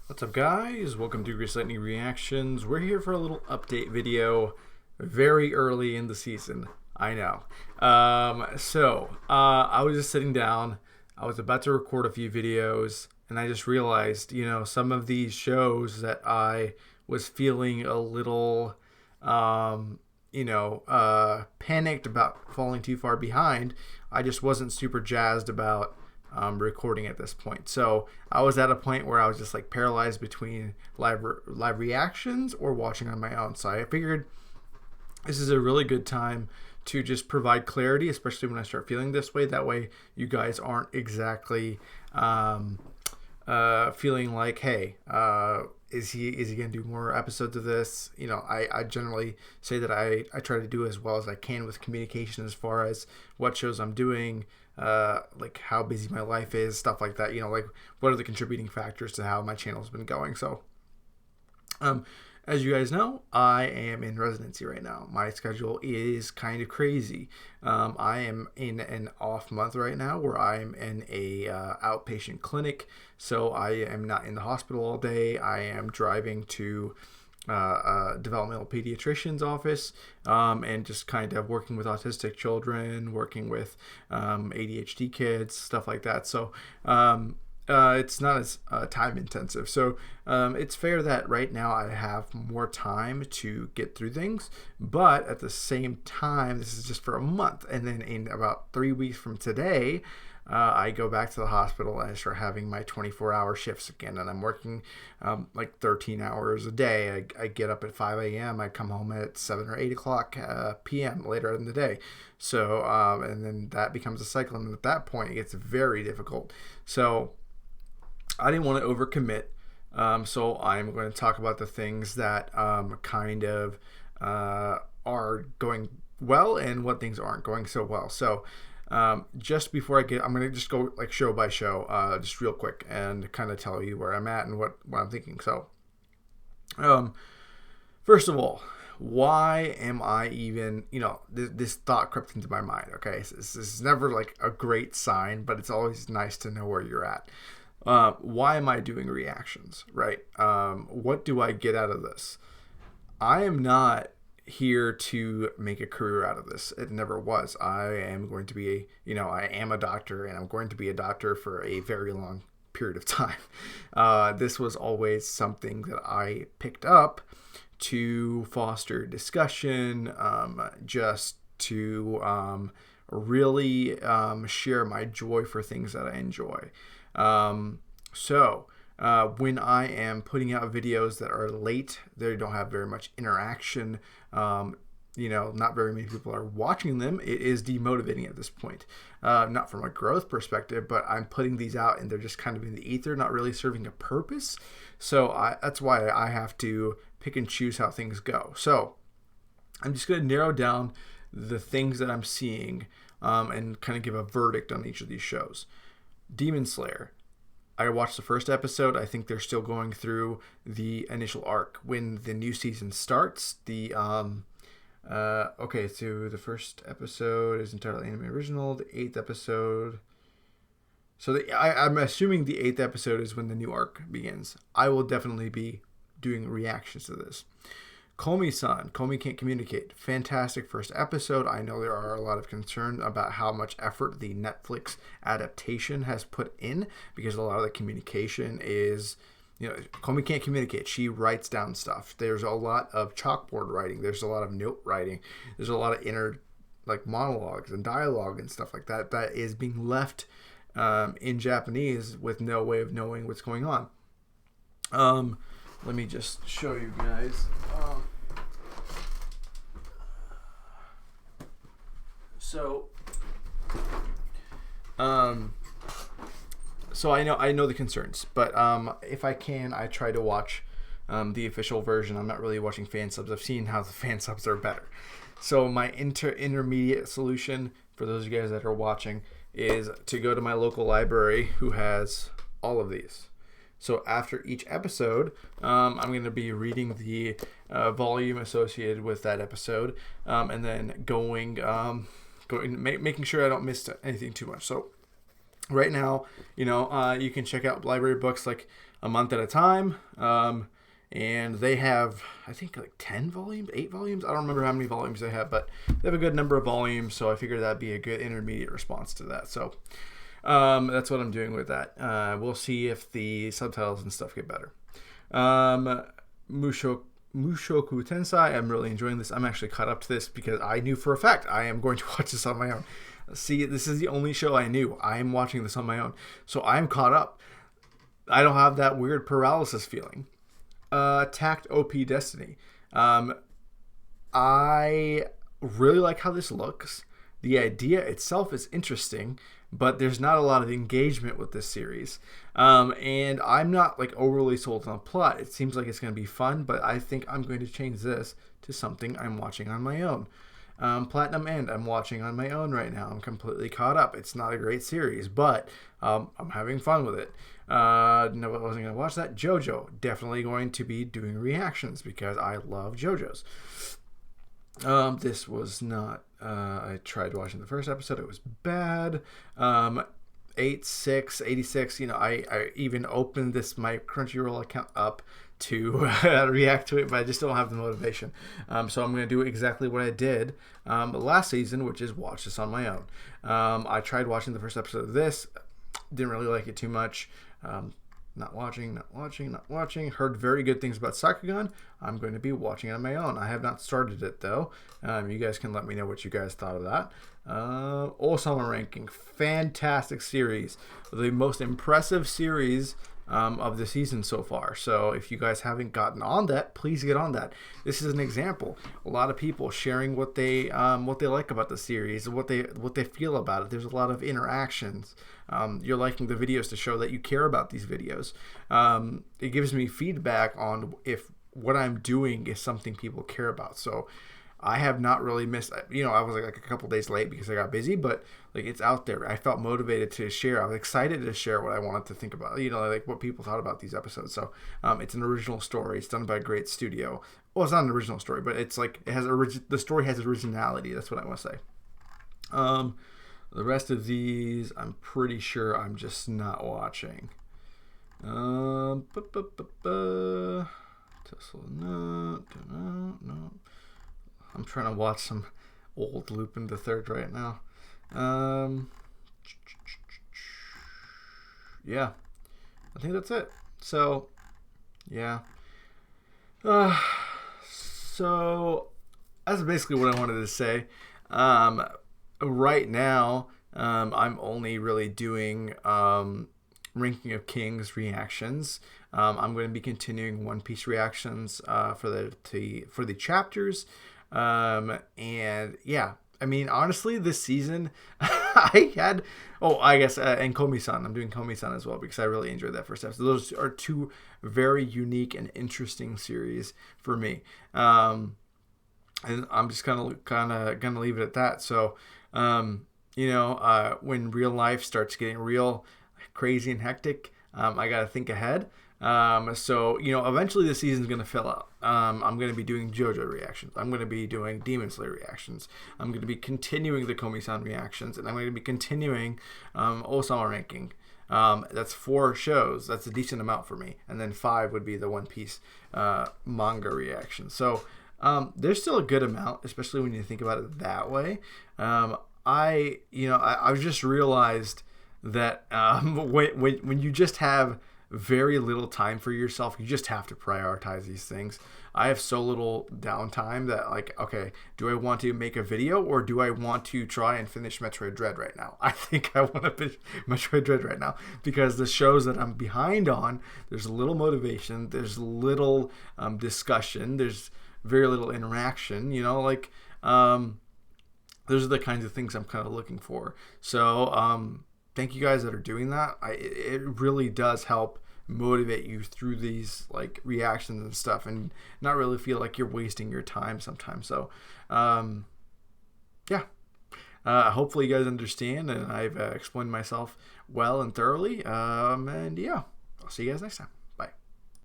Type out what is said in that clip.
What's up, guys? Welcome to Grease Lightning Reactions. We're here for a little update video very early in the season. I know. I was just sitting down. I was about to record a few videos, and I just realized, some of these shows that I was feeling a little, panicked about falling too far behind. I just wasn't super jazzed about recording at this point. So I was at a point where I was just like paralyzed between live reactions or watching on my own. So I figured this is a really good time to just provide clarity, especially when I start feeling this way. That way, you guys aren't exactly feeling like, hey, is he going to do more episodes of this? I generally say that I try to do as well as I can with communication as far as what shows I'm doing, like how busy my life is, stuff like that. Like what are the contributing factors to how my channel's been going. So as you guys know, I am in residency right now. My schedule is kind of crazy. I am in an off month right now where I'm in a outpatient clinic. So I am not in the hospital all day. I am driving to a developmental pediatrician's office and just kind of working with autistic children, working with ADHD kids, stuff like that. So it's not as time intensive. So it's fair that right now I have more time to get through things. But at the same time, this is just for a month. And then in about 3 weeks from today, I go back to the hospital and I start having my 24-hour shifts again. And I'm working like 13 hours a day. I get up at 5 a.m. I come home at 7 or 8 o'clock p.m. later in the day. So, and then that becomes a cycle. And at that point, it gets very difficult. So I didn't want to overcommit, so I'm going to talk about the things that kind of are going well and what things aren't going so well. So just before I'm going to just go like show by show, just real quick, and kind of tell you where I'm at and what I'm thinking. So first of all, why am I even, this thought crept into my mind, okay? So this is never like a great sign, but it's always nice to know where you're at. Why am I doing reactions, right? What do I get out of this? I am not here to make a career out of this. It never was. I am going to be I am a doctor, and I'm going to be a doctor for a very long period of time. This was always something that I picked up to foster discussion, just to really share my joy for things that I enjoy. When I am putting out videos that are late, they don't have very much interaction, not very many people are watching them, it is demotivating at this point. Not from a growth perspective, but I'm putting these out and they're just kind of in the ether, not really serving a purpose. So that's why I have to pick and choose how things go. So I'm just going to narrow down the things that I'm seeing and kind of give a verdict on each of these shows. Demon Slayer. I watched the first episode. I think they're still going through the initial arc. When the new season starts, so the first episode is entirely anime original. The 8th episode. So I'm assuming the 8th episode is when the new arc begins. I will definitely be doing reactions to this. Komi-san, Komi Can't Communicate. Fantastic first episode. I know there are a lot of concern about how much effort the Netflix adaptation has put in, because a lot of the communication is, Komi can't communicate. She writes down stuff. There's a lot of chalkboard writing. There's a lot of note writing. There's a lot of inner monologues and dialogue and stuff like that that is being left in Japanese with no way of knowing what's going on. Let me just show you guys. So I know the concerns, but if I can, I try to watch the official version. I'm not really watching fan subs. I've seen how the fan subs are better. So my intermediate solution for those of you guys that are watching is to go to my local library, who has all of these. So after each episode, I'm going to be reading the volume associated with that episode, and then making sure I don't miss anything too much. So right now, you can check out library books like a month at a time. And they have, I think, like 10 volumes, 8 volumes. I don't remember how many volumes they have, but they have a good number of volumes. So I figured that'd be a good intermediate response to that. So that's what I'm doing with that. We'll see if the subtitles and stuff get better. Mushoku Tensei, I'm really enjoying this. I'm actually caught up to this because I knew for a fact I am going to watch this on my own. See, this is the only show I knew. I am watching this on my own. So I'm caught up. I don't have that weird paralysis feeling. Tact OP Destiny. I really like how this looks. The idea itself is interesting, but there's not a lot of engagement with this series. And I'm not like overly sold on the plot. It seems like it's going to be fun, but I think I'm going to change this to something I'm watching on my own. Platinum End, I'm watching on my own right now. I'm completely caught up. It's not a great series, but I'm having fun with it. No, I wasn't going to watch that. JoJo, definitely going to be doing reactions because I love JoJo's. This was not, I tried watching the first episode. It was bad. 86, I even opened my Crunchyroll account up to react to it, but I just don't have the motivation. So I'm going to do exactly what I did last season, which is watch this on my own. I tried watching the first episode of this. Didn't really like it too much. Not watching. Heard very good things about Sakugan. I'm going to be watching it on my own. I have not started it, though. You guys can let me know what you guys thought of that. Osama Ranking. Fantastic series. The most impressive series of the season so far. So if you guys haven't gotten on that, please get on that. This is an example. A lot of people sharing what they like about the series, what they feel about it. There's a lot of interactions. You're liking the videos to show that you care about these videos. It gives me feedback on if what I'm doing is something people care about. So I have not really missed, I was like a couple days late because I got busy, but like it's out there. I felt motivated to share. I was excited to share what I wanted to think about, like what people thought about these episodes. So it's an original story. It's done by a great studio. Well, it's not an original story, but it's like the story has originality. That's what I want to say. The rest of these, I'm pretty sure I'm just not watching. Tesla, no. I'm trying to watch some old Lupin the Third right now. Yeah, I think that's it. So, yeah. So that's basically what I wanted to say. Right now, I'm only really doing Ranking of Kings reactions. I'm going to be continuing One Piece reactions for the chapters. And yeah, I mean, honestly, this season and Komi-san. I'm doing Komi-san as well because I really enjoyed that first episode. Those are two very unique and interesting series for me. And I'm just gonna leave it at that. So, when real life starts getting real crazy and hectic, I gotta think ahead. So eventually the season's gonna fill out. I'm gonna be doing JoJo reactions. I'm gonna be doing Demon Slayer reactions. I'm gonna be continuing the Komi-san reactions, and I'm gonna be continuing Osama Ranking. That's 4 shows. That's a decent amount for me. And then 5 would be the One Piece manga reaction. So there's still a good amount, especially when you think about it that way. I just realized that when you just have very little time for yourself, you just have to prioritize these things. I have so little downtime that, like, okay, do I want to make a video or do I want to try and finish Metroid Dread right now? I think I want to finish Metroid Dread right now because the shows that I'm behind on, there's little motivation, there's little discussion, there's very little interaction, those are the kinds of things I'm kind of looking for. So thank you guys that are doing that. It really does help motivate you through these like reactions and stuff, and not really feel like you're wasting your time sometimes. So hopefully you guys understand, and I've explained myself well and thoroughly. And yeah, I'll see you guys next time.